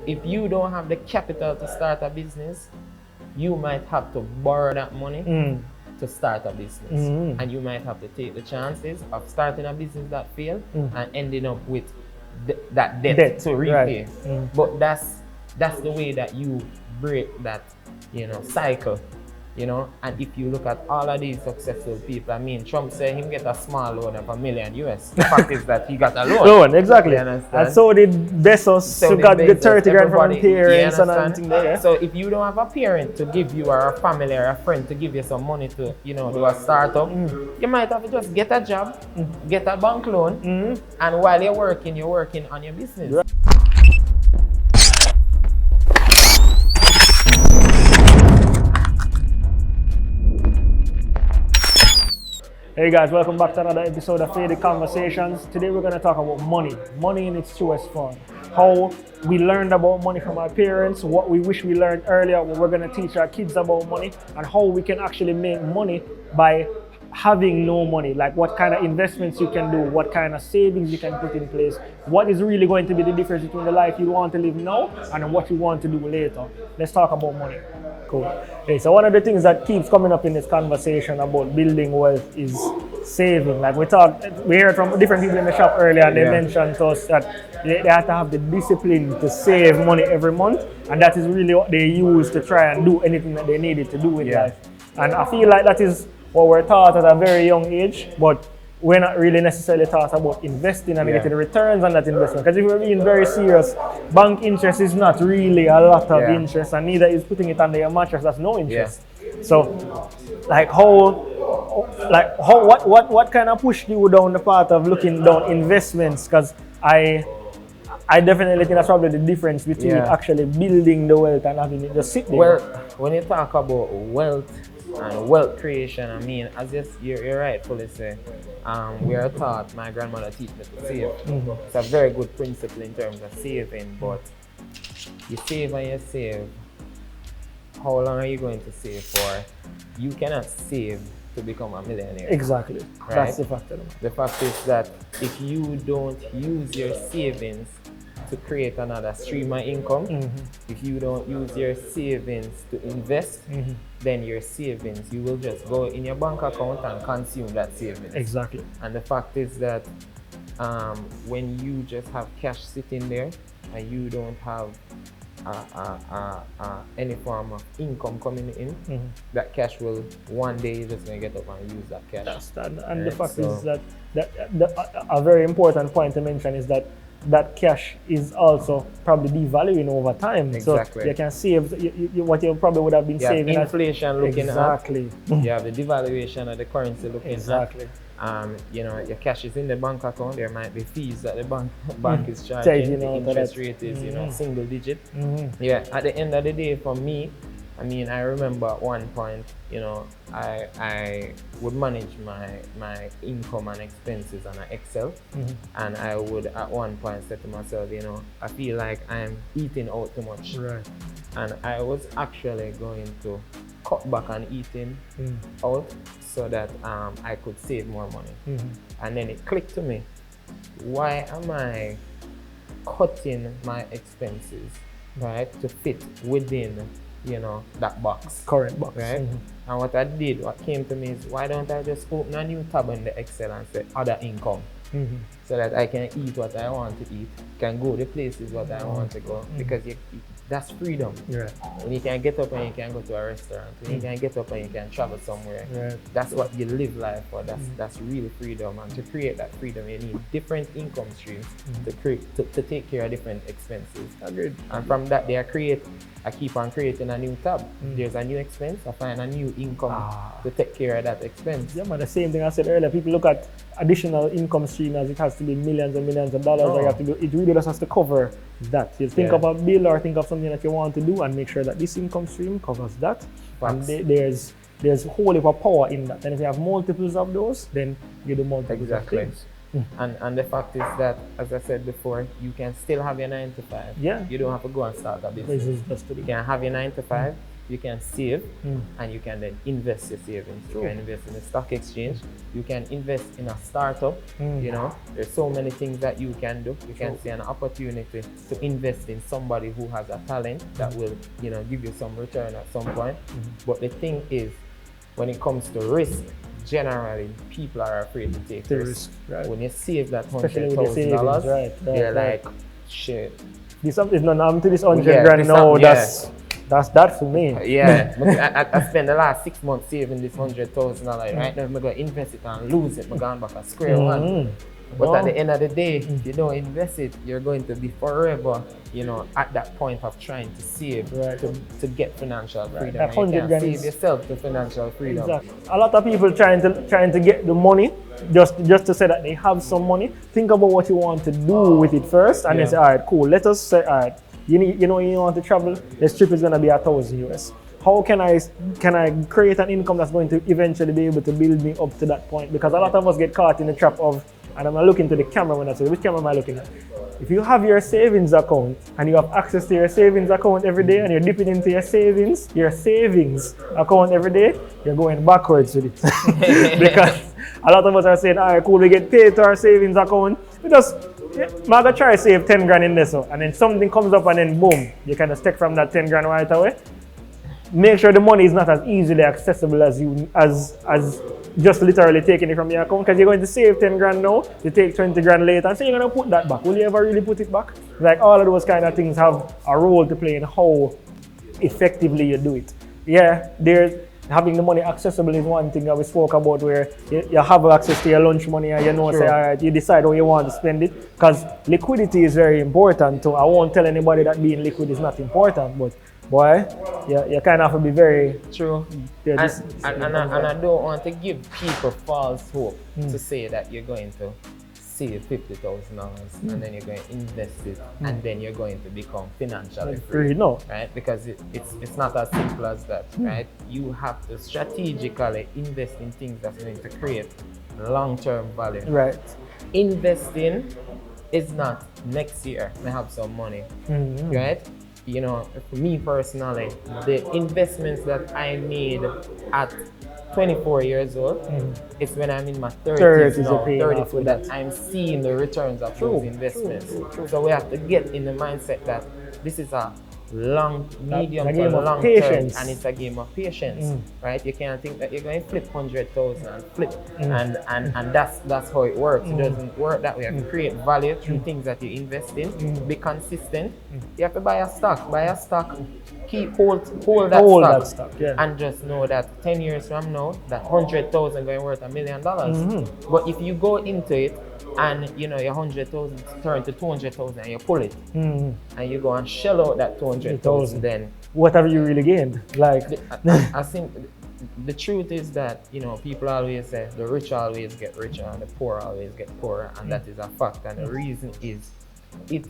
if you don't have the capital to start a business, you might have to borrow that money to start a business. And you might have to take the chances of starting a business that failed and ending up with that debt to repay. But that's the way that you break that, cycle. And if you look at all of these successful people, I mean, Trump said he get a small loan of $1 million US. The fact is that he got a loan. Exactly. And so did Bezos, who got the 30 grand from parents and everything there. So if you don't have a parent to give you, or a family or a friend to give you some money to, do a startup, you might have to just get a job, get a bank loan, and while you're working on your business. Hey guys, welcome back to another episode of Faded Conversations. Today we're going to talk about money in its truest form. How we learned about money from our parents, what we wish we learned earlier, what we're going to teach our kids about money, and how we can actually make money by having no money. Like what kind of investments you can do, what kind of savings you can put in place, what is really going to be the difference between the life you want to live now and what you want to do later. Let's talk about money. Cool. Okay, so one of the things that keeps coming up in this conversation about building wealth is saving. Like we heard from different people in the shop earlier, and they mentioned to us that they have to have the discipline to save money every month, and that is really what they use to try and do anything that they needed to do with life. And I feel like that is what we're taught at a very young age, but we're not really necessarily taught about investing and getting returns on that investment. Because if we're being very serious, bank interest is not really a lot of interest, and neither is putting it under your mattress. That's no interest. So, what kind of pushed you down the path of looking down investments? Because I definitely think that's probably the difference between actually building the wealth and having it just sit there. Well, when you talk about wealth and wealth creation, I mean, as you're rightfully say, we are taught, my grandmother teach me to save. It's a very good principle in terms of saving, but you save and you save. How long are you going to save for? You cannot save to become a millionaire. Exactly. Right? That's the fact. The fact is that if you don't use your savings to create another stream of income, if you don't use your savings to invest, then your savings, you will just go in your bank account and consume that savings. Exactly. And the fact is that when you just have cash sitting there and you don't have any form of income coming in, that cash will one day you're just gonna get up and use that cash. And the fact is that a very important point to mention is that cash is also probably devaluing over time. Exactly. So you can save what you probably would have been saving. Inflation looking at. You have the devaluation of the currency looking at. Your cash is in the bank account. There might be fees that the bank is charging. The interest rate is single digit. At the end of the day, for me, I mean, I remember at one point, I would manage my income and expenses on an Excel, and I would at one point say to myself, I feel like I'm eating out too much, and I was actually going to cut back on eating out so that I could save more money. And then it clicked to me, why am I cutting my expenses, right, to fit within that box. Current box. Right? And what came to me is, why don't I just open a new tab in the Excel and say other income, so that I can eat what I want to eat, can go the places what I want to go, because that's freedom. When you can get up and you can go to a restaurant, when you can get up and you can travel somewhere, that's what you live life for. That's really freedom. And to create that freedom, you need different income streams to take care of different expenses. Agreed. And from that, I keep on creating a new tab. There's a new expense, I find a new income to take care of that expense. Yeah, but the same thing I said earlier, people look at additional income stream as it has to be millions and millions of dollars that you have to do. It really just has to cover that. You think of a bill or think of something that you want to do and make sure that this income stream covers that. Facts. And there's a whole heap of power in that. And if you have multiples of those, then you do multiples of things. And the fact is that, as I said before, you can still have your 9 to 5. Yeah. You don't have to go and start a business. You can have your 9 to 5, you can save and you can then invest your savings. You can invest in a stock exchange, you can invest in a startup, you know, there's so many things that you can do. You can see an opportunity to invest in somebody who has a talent that will, you know, give you some return at some point. But the thing is, when it comes to risk, generally people are afraid to take risk. Right. When you save that $100,000, they're like, shit. This is not to this 100 grand. No, that's that for me. Yeah, I spent the last 6 months saving this $100,000. Right now, I'm gonna invest it and lose it. I'm going back at square one. But at the end of the day, if you don't invest it, you're going to be forever, you know, at that point of trying to save to get financial freedom. That 100 grand save yourself to financial freedom. Exactly. A lot of people trying to get the money just to say that they have some money. Think about what you want to do with it first, and then say, all right, cool. Let us say, all right, you want to travel. This trip is gonna be $1,000 US. How can I create an income that's going to eventually be able to build me up to that point? Because a lot of us get caught in the trap of, and I'm looking to the camera when I say, which camera am I looking at? If you have your savings account and you have access to your savings account every day and you're dipping into your savings account every day, you're going backwards with it. Because a lot of us are saying, all right, cool, we get paid to our savings account. We just, I'm gonna try to save 10 grand in this, and then something comes up and then boom, you kind of take from that 10 grand right away. Make sure the money is not as easily accessible as just literally taking it from your account, because you're going to save 10 grand now, you take 20 grand later, and so you're going to put that back. Will you ever really put it back? Like, all of those kind of things have a role to play in how effectively you do it. Yeah, having the money accessible is one thing that we spoke about, where you have access to your lunch money and you know, say, all right, you decide how you want to spend it, because liquidity is very important too. I won't tell anybody that being liquid is not important, but boy, you kind of have to be very true. Yeah, and I don't want to give people false hope to say that you're going to save $50,000 and then you're going to invest it and then you're going to become financially free. No, right? Because it's not as simple as that, right? You have to strategically invest in things that's going to create long-term value. Right. Investing is not next year I have some money, right? You know, for me personally, the investments that I made at 24 years old, it's when I'm in my 30s now, 30s, that I'm seeing the returns of those investments. So we have to get in the mindset that this is a medium to long term, and it's a game of patience, right? You can't think that you're going to flip 100,000 and flip, and that's how it works. It doesn't work that way. You have to create value through things that you invest in. Be consistent. You have to buy a stock. Hold that stock, and just know that 10 years from now, that 100,000 going worth $1 million. But if you go into it and you know your 100,000 turn to 200,000 and you pull it, and you go and shell out that 200,000, then what have you really gained? Like, I think the truth is that, you know, people always say the rich always get richer and the poor always get poorer, and that is a fact. And the reason is, it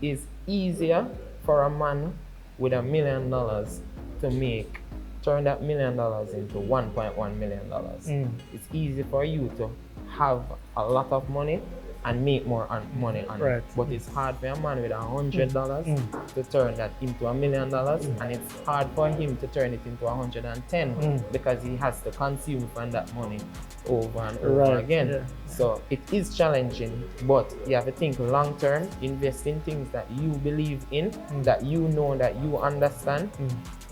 is easier for a man with $1 million to turn that $1 million into $1.1 million. It's easy for you to have a lot of money and make more money on it. But it's hard for a man with $100 to turn that into $1 million, and it's hard for him to turn it into 110 because he has to consume from that money over and over again. Yeah. So it is challenging, but you have to think long term, invest in things that you believe in, that you know, that you understand,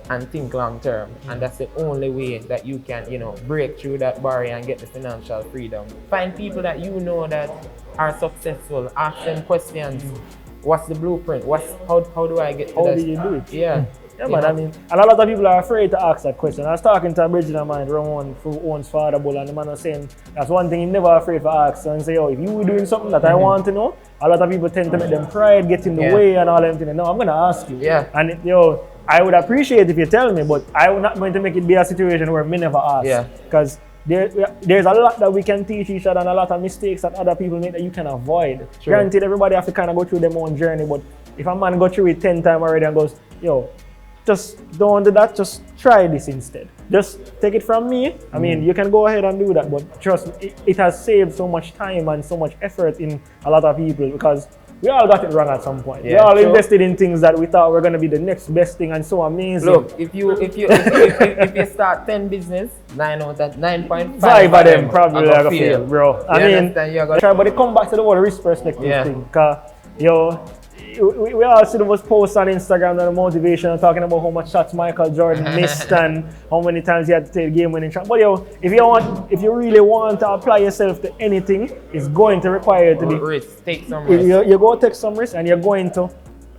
and think long term. And that's the only way that you can, you know, break through that barrier and get the financial freedom. Find people that you know that are successful, ask them questions. What's the blueprint? How do I get to How do you do it? Yeah. Yeah, man, I mean, and a lot of people are afraid to ask that question. I was talking to a bridge of mine, Ramon, who owns Father Bull, and the man was saying that's one thing he's never afraid to ask. And say, oh, if you were doing something that I want to know, a lot of people tend to make them pride get in the way and all them things. No, I'm going to ask you. Yeah. And, I would appreciate if you tell me, but I'm not going to make it be a situation where me never ask. Yeah. Because there's a lot that we can teach each other and a lot of mistakes that other people make that you can avoid. True. Granted, everybody have to kind of go through their own journey, but if a man go through it 10 times already and goes, just don't do that, just try this instead. Just take it from me. I mean, you can go ahead and do that, but trust me, it has saved so much time and so much effort in a lot of people, because we all got it wrong at some point. Yeah, we all true. invested in things that we thought were going to be the next best thing and so amazing. Look, if you start 10 business, 9.5 of them probably are going to fail, bro. I mean, try, but it come back to the whole risk perspective thing. Because, we all see those posts on Instagram and the motivation talking about how much shots Michael Jordan missed and how many times he had to take game-winning shot. But if you really want to apply yourself to anything, it's going to require you to take some risk. You're going to take some risk, and you're going to,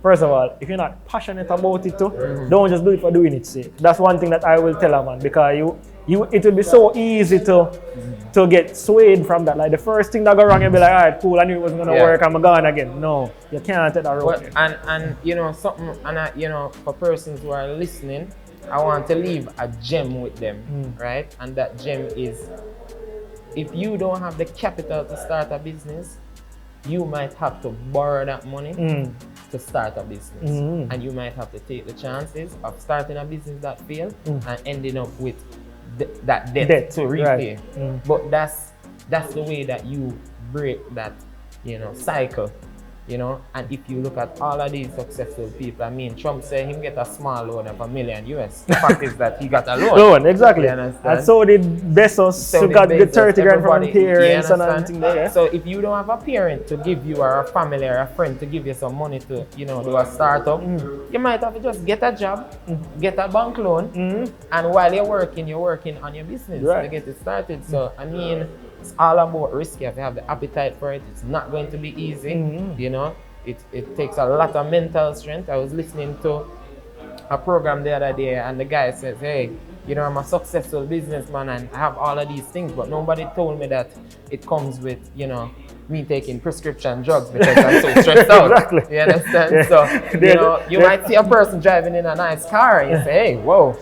first of all, if you're not passionate about it too, don't just do it for doing its sake. That's one thing that I will tell a man, because it will be so easy to get swayed from that. Like the first thing that go wrong, you'll be like, all right, cool, I knew it wasn't gonna work, I'm gone again. No, you can't take that road. And something, and for persons who are listening, I want to leave a gem with them, right? And that gem is, if you don't have the capital to start a business, you might have to borrow that money to start a business. And you might have to take the chances of starting a business that fails and ending up with that debt to repay. But that's the way that you break that cycle. And if you look at all of these successful people, I mean, Trump said he get a small loan of $1 million US. The fact is that he got a loan. Exactly. And so did Bezos, who got the 30 grand from his parents and everything there. So if you don't have a parent to give you, or a family or a friend to give you some money to, do a startup, you might have to just get a job, get a bank loan, and while you're working on your business to get it started. So I mean, it's all about risk. You have to have the appetite for it. It's not going to be easy. It takes a lot of mental strength. I was listening to a program the other day, and the guy says, hey, I'm a successful businessman and I have all of these things, but nobody told me that it comes with, me taking prescription drugs because I'm so stressed out. Exactly. You understand? So, you might see a person driving in a nice car and you say, hey, whoa,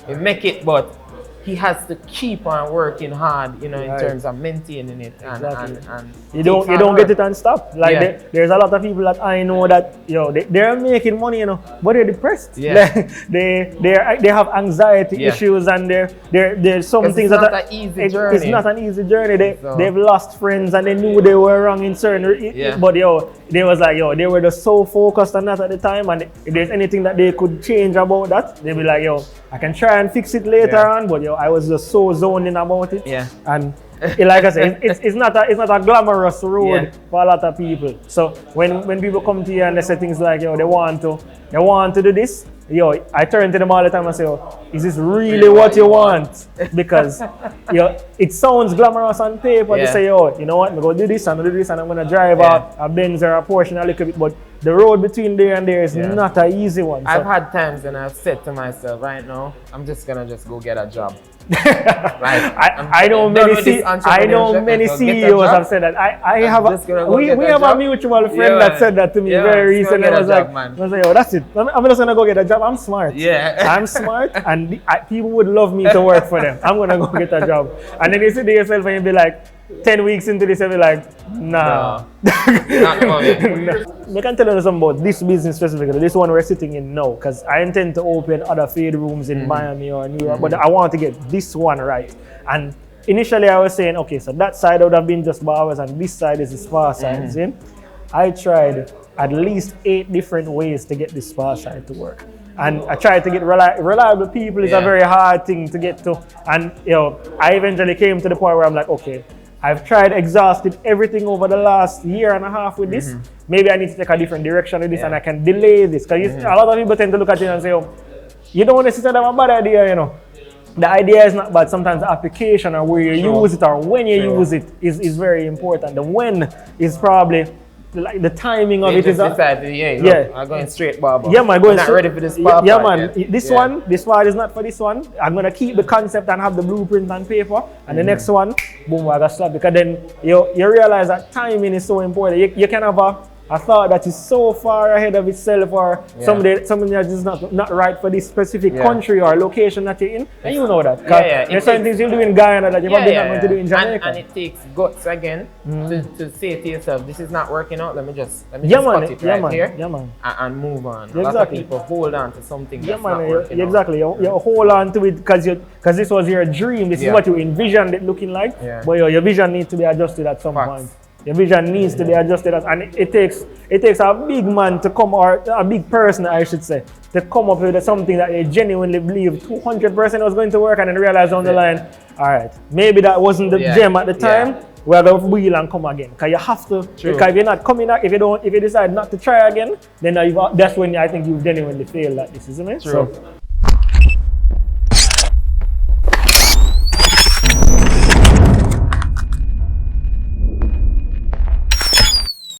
you make it, but he has to keep on working hard, in terms of maintaining it. And you don't get it and stop. Like there's a lot of people that I know that they're making money, but they're depressed. Yeah. they have anxiety issues, and there's some things that it's not an easy journey. It's not an easy journey. They've lost friends and they knew they were wrong in certain but they was like they were just so focused on that at the time, and if there's anything that they could change about that, they'd be like, I can try and fix it later on, but I was just so zoned in about it. Yeah. And like I said, it's not a glamorous road for a lot of people. So when people come to you and they say things like, they want to do this, I turn to them all the time and say, is this really what you want? Because it sounds glamorous on paper to say, you know what, I'm going to do this and I'm going to drive a Benz or a Porsche a little bit, but the road between there and there is not an easy one. So. I've had times when I've said to myself, right now, I'm just going to go get a job. I know many CEOs have said that. We have a mutual friend that said that to me very recently. I was like, that's it. I'm just gonna go get a job. I'm smart. I'm smart, and people would love me to work for them. I'm gonna go get a job. And then you sit there yourself and you be like, 10 weeks into this, I'll be like, nah. Not coming. I can tell you something about this business specifically, this one we're sitting in now, because I intend to open other fade rooms in Miami or New York, but I want to get this one right. And initially I was saying, okay, so that side would have been just barbers and this side is the spa side. I tried at least 8 different ways to get the spa side to work. And I tried to get reliable people is a very hard thing to get to. And I eventually came to the point where I'm like, okay, I've exhausted everything over the last year and a half with this. Maybe I need to take a different direction with this and I can delay this. Because a lot of people tend to look at it and say, you don't necessarily have a bad idea, The idea is not bad. Sometimes the application or where you use it or when you use it is very important. The when is probably like the timing of it is I'm going straight barber. Yeah, man, going not ready for this barber. Yeah, man. This one is not for this one. I'm gonna keep the concept and have the blueprint on paper. And the next one, boom, I got slap. Because then you realize that timing is so important. You can have a thought that is so far ahead of itself, or something that is not right for this specific country or location that you're in, and you know that. There's certain things you do in Guyana that you're probably not going to do in Jamaica. And it takes guts again to say to yourself, this is not working out, let me just cut it here and move on. A lot of people hold on to something that's not working out. Exactly. You hold on to it because this was your dream, this is what you envisioned it looking like, but your vision needs to be adjusted at some point. Your vision needs to be adjusted, and it takes a big man to come, or a big person, I should say, to come up with something that they genuinely believe 200% was going to work, and then realize down the line, all right, maybe that wasn't the gem at the time. We're going to wheel and come again. Because you have to. True. Because if you're not coming out, if you decide not to try again, then that's when I think you've genuinely failed at this, isn't it? True.